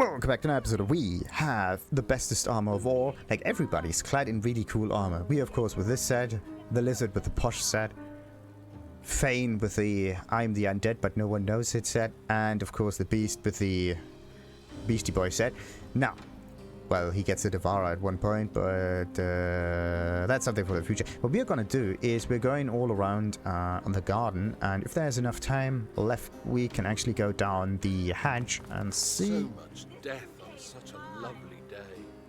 Welcome back to an episode. We have the bestest armor of all. Like, everybody's clad in really cool armor. We, of course, with this set, the Lizard with the posh set, Fane with the I'm the Undead but no one knows it set, and of course the Beast with the Beastie Boy set. Now, well, he gets a Devourer at one point, but that's something for the future. What we're gonna do is we're going all around on the garden, and if there's enough time left, we can actually go down the hatch and see so much death on such a lovely day.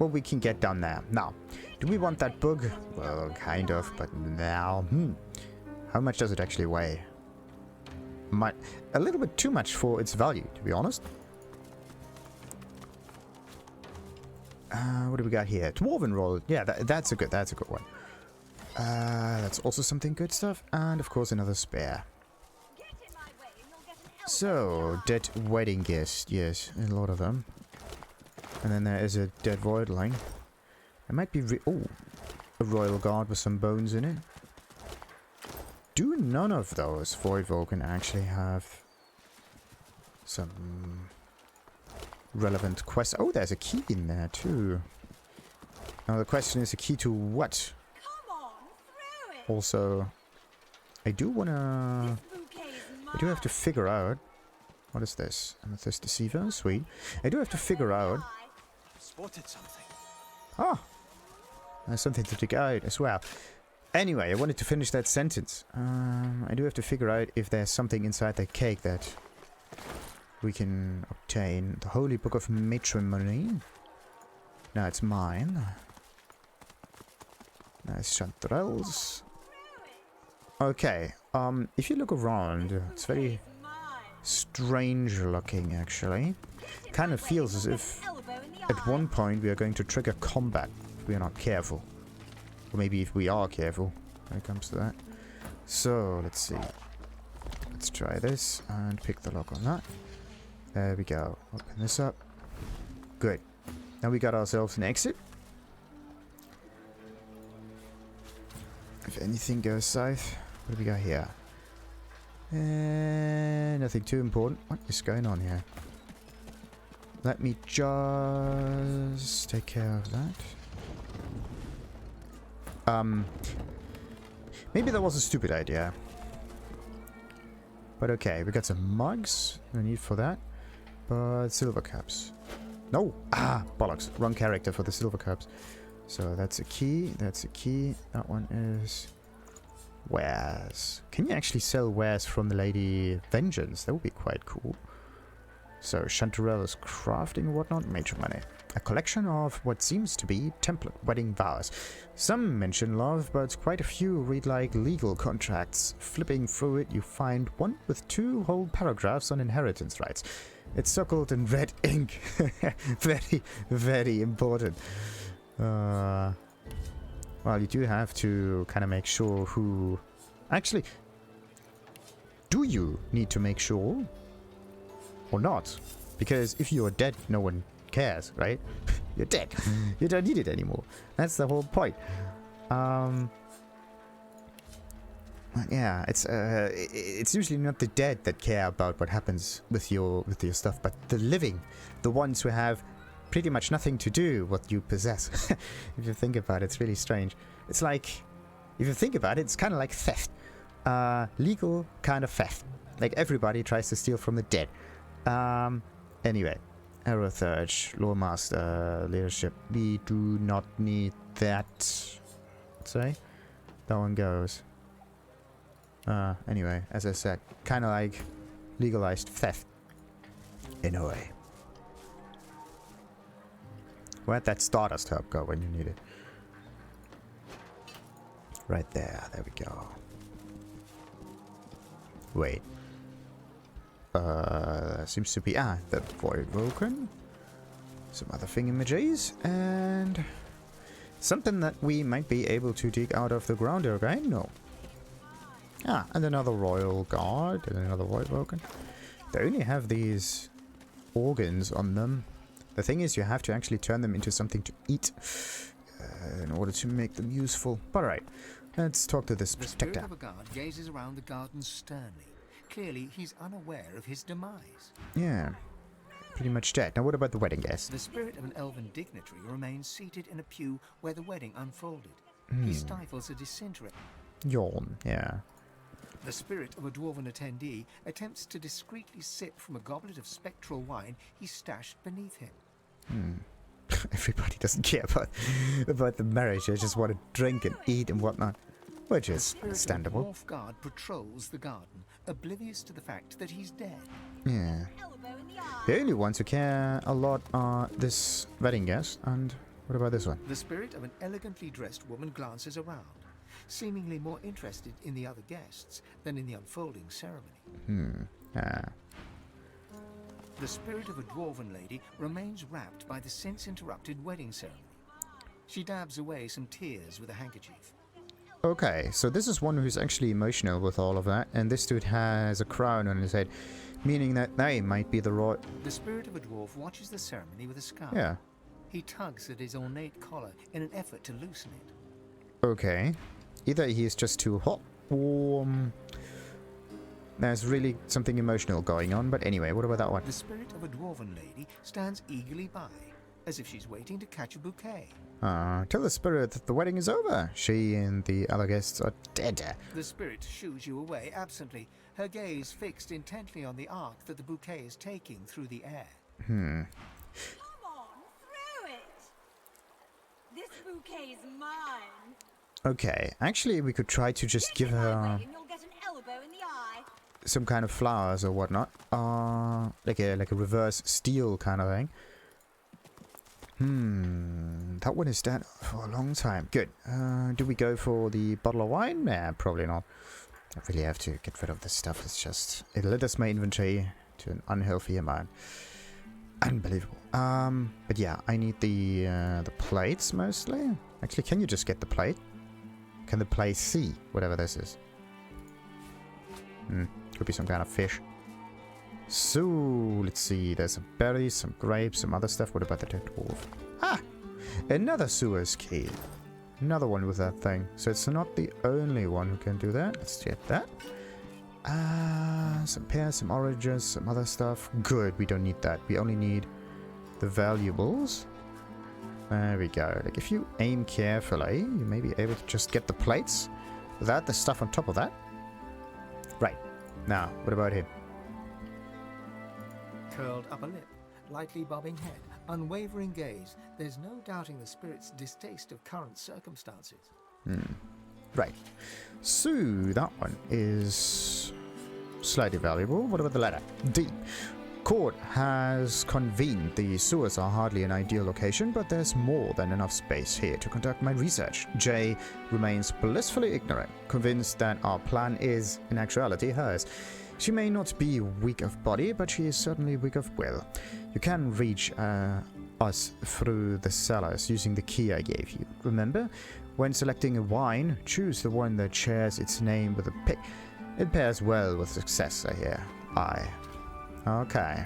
what we can get down there. Now, do we want that book? Well, kind of, but now, how much does it actually weigh? A little bit too much for its value, to be honest. What do we got here? Dwarven roll. Yeah, that's a good one. That's also something good stuff. And of course another spare. So, dead wedding guest. Yes, a lot of them. And then there is a dead voidling. It might be a royal guard with some bones in it. Do none of those void Vulcan actually have some relevant quests? Oh, there's a key in there too. Now the question is, a key to what? Come on, through it. Also, I do have to figure out, what is this? Amethyst Deceiver, sweet. I do have to figure out. Spotted something. Ah, there's something to dig out as well. Anyway, I wanted to finish that sentence. I do have to figure out if there's something inside that cake that we can obtain. The Holy Book of Matrimony. Now it's mine. Nice chanterelles. Okay, if you look around, it's very strange looking, actually. Kind of feels as if at one point we are going to trigger combat if we are not careful. Or maybe if we are careful when it comes to that. So, let's see. Let's try this and pick the lock on that. There we go. Open this up. Good. Now we got ourselves an exit. If anything goes south, what do we got here? Nothing too important. What is going on here? Let me just take care of that. Maybe that was a stupid idea. But okay, we got some mugs. No need for that. But silver cups. No! Ah! Bollocks. Wrong character for the silver cups. So that's a key. That's a key. That one is wares. Can you actually sell wares from the Lady Vengeance? That would be quite cool. So, chanterelles, crafting and whatnot, major money. A collection of what seems to be template wedding vows. Some mention love, but quite a few read like legal contracts. Flipping through it, you find one with 2 whole paragraphs on inheritance rights. It's circled in red ink. Very, very important. Well, you do have to kind of make sure who... Actually, do you need to make sure? Or not? Because if you're dead, no one cares, right? You're dead. You don't need it anymore. That's the whole point. Yeah, it's usually not the dead that care about what happens with your stuff, but the living, the ones who have pretty much nothing to do what you possess. If you think about it, it's really strange. It's like, if you think about it, it's kind of like theft. Legal kind of theft. Like everybody tries to steal from the dead. Anyway, Arrow Thurge, Lore Master, Leadership. We do not need that. Say, that one goes. Anyway, as I said, kind of like legalized theft in a way. Where'd that Stardust Herb go when you need it? Right there. There we go. Wait. Seems to be the Void Vulcan. Some other thingamajiggies, and something that we might be able to dig out of the ground again. No. And another Royal Guard and another Void Vulcan. They only have these organs on them. The thing is, you have to actually turn them into something to eat in order to make them useful. But alright, let's talk to this protector. The spirit of a guard gazes around the garden sternly. Clearly, he's unaware of his demise. Yeah. pretty much dead. Now what about the wedding guest? The spirit of an elven dignitary remains seated in a pew where the wedding unfolded. He stifles a disintegrate. Yawn, yeah. The spirit of a dwarven attendee attempts to discreetly sip from a goblet of spectral wine he stashed beneath him. Everybody doesn't care about the marriage. They just want to drink and eat and whatnot. Which The is spirit understandable. of a dwarf guard patrols the garden, oblivious to the fact that he's dead. Yeah. Elbow in the eye. The only ones who care a lot are this wedding guest and what about this one? The spirit of an elegantly dressed woman glances around, seemingly more interested in the other guests than in the unfolding ceremony. The spirit of a dwarven lady remains rapt by the since-interrupted wedding ceremony. She dabs away some tears with a handkerchief. Okay, so this is one who's actually emotional with all of that, and this dude has a crown on his head, meaning that they might be the royal... The spirit of a dwarf watches the ceremony with a scowl. Yeah, He tugs at his ornate collar in an effort to loosen it. okay. Either he's just too hot, or... there's really something emotional going on, but anyway, what about that one? The spirit of a dwarven lady stands eagerly by, as if she's waiting to catch a bouquet. Tell the spirit that the wedding is over. She and the other guests are dead. The spirit shoos you away absently, her gaze fixed intently on the arc that the bouquet is taking through the air. Come on, through it. This bouquet's mine. Okay, actually we could try to just give Kick it my her way and you'll get an elbow in the eye. some kind of flowers or whatnot. Like a reverse steal kind of thing. That one is dead for a long time. Good. Do we go for the bottle of wine? Nah, probably not. I really have to get rid of this stuff. It's just... it litters my inventory to an unhealthy amount. Unbelievable. But yeah, I need the plates mostly. Actually, can you just get the plate? Can the plate see whatever this is? Could be some kind of fish. So, let's see. There's some berries, some grapes, some other stuff. What about the dead dwarf? Ah! Another sewer's key. Another one with that thing. So it's not the only one who can do that. Let's get that. Some pears, some oranges, some other stuff. Good, we don't need that. We only need the valuables. There we go. Like, if you aim carefully, you may be able to just get the plates without the stuff on top of that. Right. Now, what about him? Curled upper lip, lightly bobbing head, unwavering gaze. There's no doubting the spirit's distaste of current circumstances. Right. So, that one is slightly valuable. What about the letter? D. Court has convened. The sewers are hardly an ideal location, but there's more than enough space here to conduct my research. J remains blissfully ignorant, convinced that our plan is, in actuality, hers. She may not be weak of body, but she is certainly weak of will. You can reach us through the cellars using the key I gave you. Remember, when selecting a wine, choose the one that shares its name with a pick. It pairs well with success, I hear. Aye. Okay.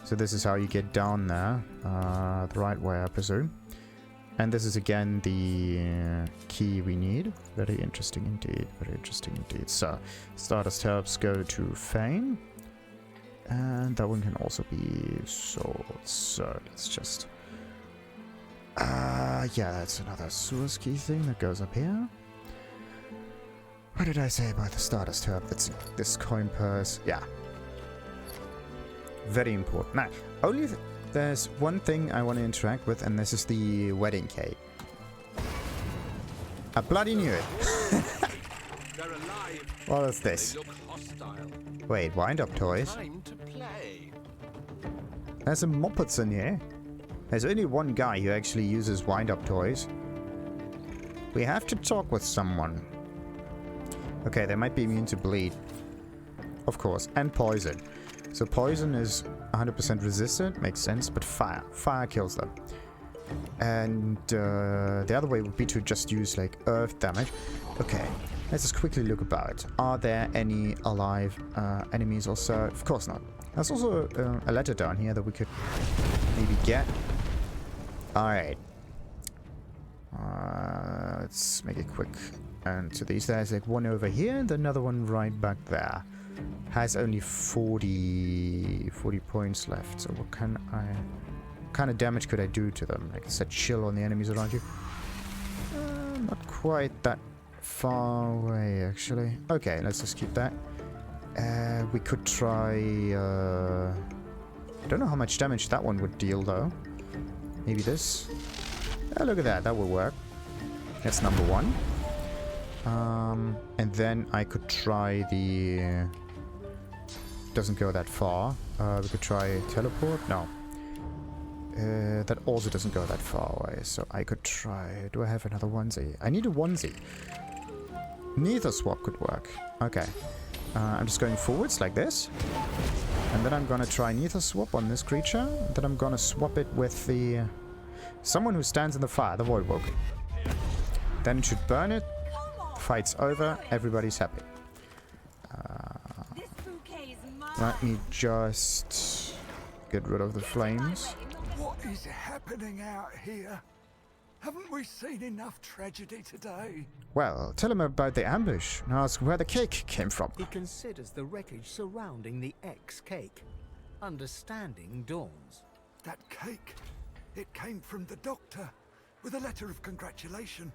So this is how you get down there. The right way, I presume. And this is again the key we need. Very interesting indeed. Very interesting indeed. So, Stardust Herbs go to Fane. And that one can also be sold. So, let's just... yeah, that's another Source Key thing that goes up here. What did I say about the Stardust Herb? That's this coin purse. Yeah. Very important. Now, only... there's one thing I want to interact with, and this is the wedding cake. I bloody knew it. They're alive. What is this? They look hostile. Wait, wind-up toys? Time to play. There's some Muppets in here. There's only one guy who actually uses wind-up toys. We have to talk with someone. Okay, they might be immune to bleed. Of course, and poison. So poison is 100% resistant, makes sense, but fire kills them. And the other way would be to just use like earth damage. Okay, let's just quickly look about. Are there any alive enemies or so? Of course not. There's also a letter down here that we could maybe get. Alright. Let's make it quick. And to these, there's like one over here and another one right back there. has only 40 points left. So what kind of damage could I do to them? Like set chill on the enemies around you. Not quite that far away, actually. Okay, let's just keep that. We could try... I don't know how much damage that one would deal, though. Maybe this. Oh, look at that. That will work. That's number one. And then I could try the... doesn't go that far. We could try teleport. No. That also doesn't go that far away. So I could try... Do I have another onesie? I need a onesie. Neither swap could work. Okay. I'm just going forwards like this. And then I'm gonna try neither swap on this creature. Then I'm gonna swap it with the... someone who stands in the fire, the Void Woken. Then it should burn it. Fight's over. Everybody's happy. This bouquet's mine. Let me just get rid of the flames. What is happening out here? Haven't we seen enough tragedy today? Well, tell him about the ambush and ask where the cake came from. He considers the wreckage surrounding the ex-cake. Understanding dawns. That cake, it came from the doctor with a letter of congratulation.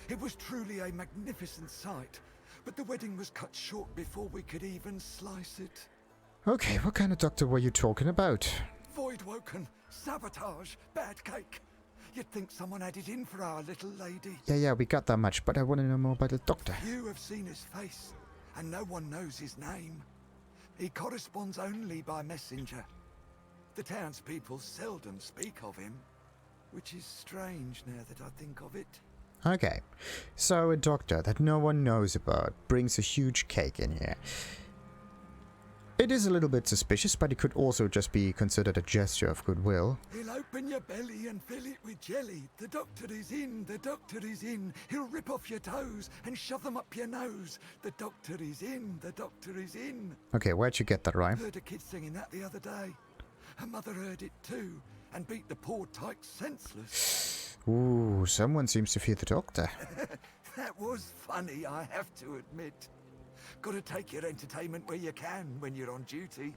It was truly a magnificent sight, but the wedding was cut short before we could even slice it. Okay, what kind of doctor were you talking about? Void Woken, sabotage, bad cake. You'd think someone had it in for our little lady. Yeah, we got that much, but I want to know more about the doctor. You have seen his face, and no one knows his name. He corresponds only by messenger. The townspeople seldom speak of him, which is strange now that I think of it. Okay, so a doctor that no one knows about brings a huge cake in here. It is a little bit suspicious, but it could also just be considered a gesture of goodwill. He'll open your belly and fill it with jelly. The doctor is in, the doctor is in. He'll rip off your toes and shove them up your nose. The doctor is in, the doctor is in. Okay, where'd you get that rhyme? Heard a kid singing that the other day. Her mother heard it too, and beat the poor tyke senseless. Ooh, someone seems to fear the doctor. That was funny, I have to admit. Gotta take your entertainment where you can when you're on duty.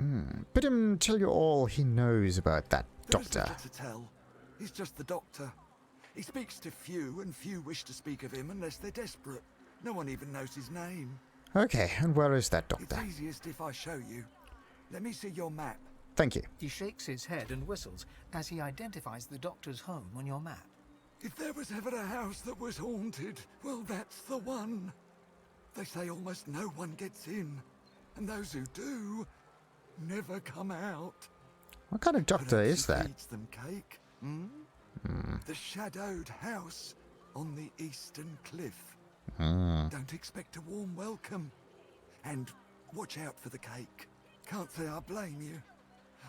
Bid him tell you all he knows about that There's doctor. little to tell. He's just the doctor. He speaks to few, and few wish to speak of him unless they're desperate. No one even knows his name. Okay, and where is that It's doctor? easiest if I show you. Let me see your map. Thank you. He shakes his head and whistles as he identifies the doctor's home on your map. If there was ever a house that was haunted, well, that's the one. They say almost no one gets in, and those who do never come out. What kind of doctor Perhaps is he that? feeds them cake. The shadowed house on the eastern cliff. Don't expect a warm welcome, and watch out for the cake. Can't say I blame you.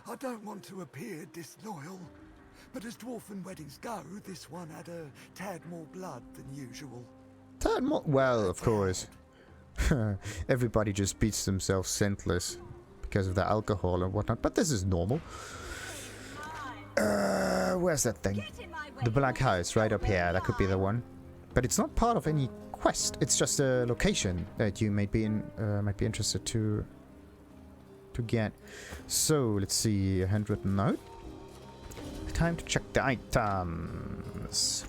I don't want to appear disloyal, but as dwarfen weddings go, this one had a tad more blood than usual. Well, of course. Everybody just beats themselves senseless because of the alcohol and whatnot, but this is normal. Where's that thing? Get in my way. The black house right up here. That could be the one. But it's not part of any quest. It's just a location that you might be interested to get. So let's see. A handwritten note. Time to check the items.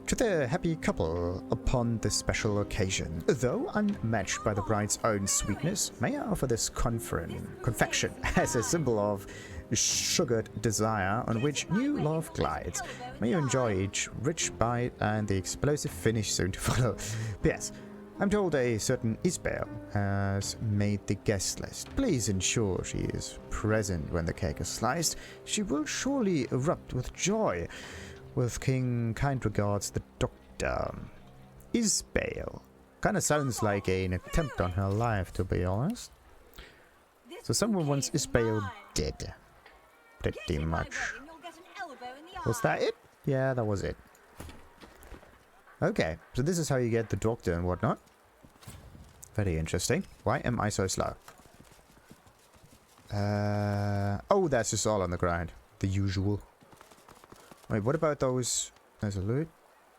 To the happy couple upon this special occasion. Though unmatched by the bride's own sweetness, may I offer this confection as a symbol of sugared desire on which new love glides. May you enjoy each rich bite and the explosive finish soon to follow. P.S. I'm told a certain Isabel has made the guest list. Please ensure she is present when the cake is sliced. She will surely erupt with joy. With kind regards, the doctor. Isabel. Kinda sounds like an attempt on her life, to be honest. This So someone wants bouquet is Isabel mine. dead. Get Pretty in my much. wedding, you'll get an elbow in the Was eye. that it? Yeah, that was it. Okay, so this is how you get the doctor and whatnot. Very interesting. Why am I so slow? Oh, that's just all on the ground. The usual. Wait, what about those? There's a loot.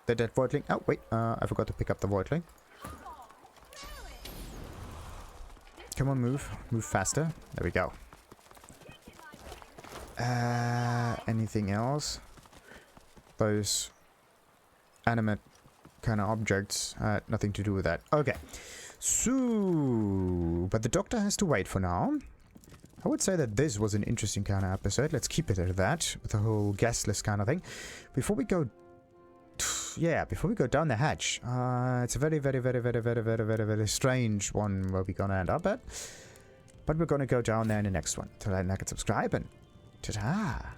The dead voidling. Oh, wait. I forgot to pick up the voidling. Come on, move. Move faster. There we go. Anything else? Those animate kind of objects had nothing to do with that. Okay. So, but the doctor has to wait for now. I would say that this was an interesting kind of episode. Let's keep it at that, with the whole guest list kind of thing. Before we go... Yeah, before we go down the hatch, it's a very strange one where we're gonna end up at. But we're gonna go down there in the next one. Till then, like and subscribe, and ta-ta!